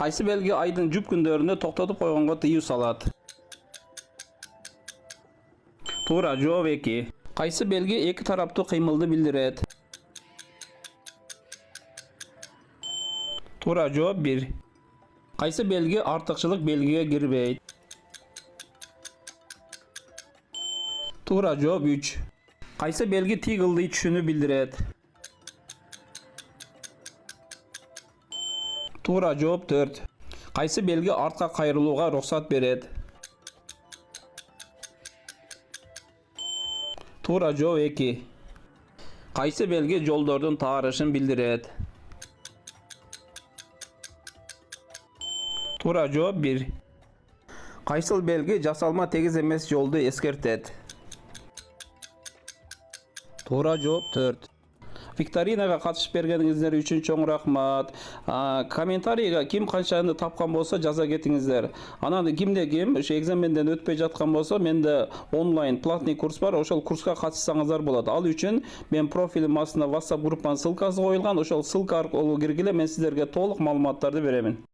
Кайсы белги айдын жүп күндөрүндө токтотуп койгонго тыюу салат? Туура, жооп 2. Кайсы белги эки тараптуу кыймылды билдирет? Туура, жооп 1. Кайсы белги артыкчылык белгиге кирбейт? Туура, жооп 3. Кайсы белги тик ылдый түшүүнү билдирет? Туура, жооп 4. Кайсы белги артка кайрылууга уруксат берет? Туура, жооп 2. Кайсы белги жолдордун таарышын билдирет? Туура, жооп 1. Кайсыл белги жасалма тегиз эмес жолду эскертет? Туура, жооп 4. Викторинага катышып бергениңиздер үчүн чоң рахмат. Комментарийга ким канчаны тапкан болсо жаза кетиңиздер. Анан кимде ким ошо экзаменден өтпөй жаткан болсо, менде онлайн платный курс бар. Ошол курска катышсаңыздар болот. Ал үчүн мен профилим астына WhatsApp группанын ссылкасы коюлган. Ошол ссылка аркылуу киргиле мен сиздерге толук маалыматтарды беремин.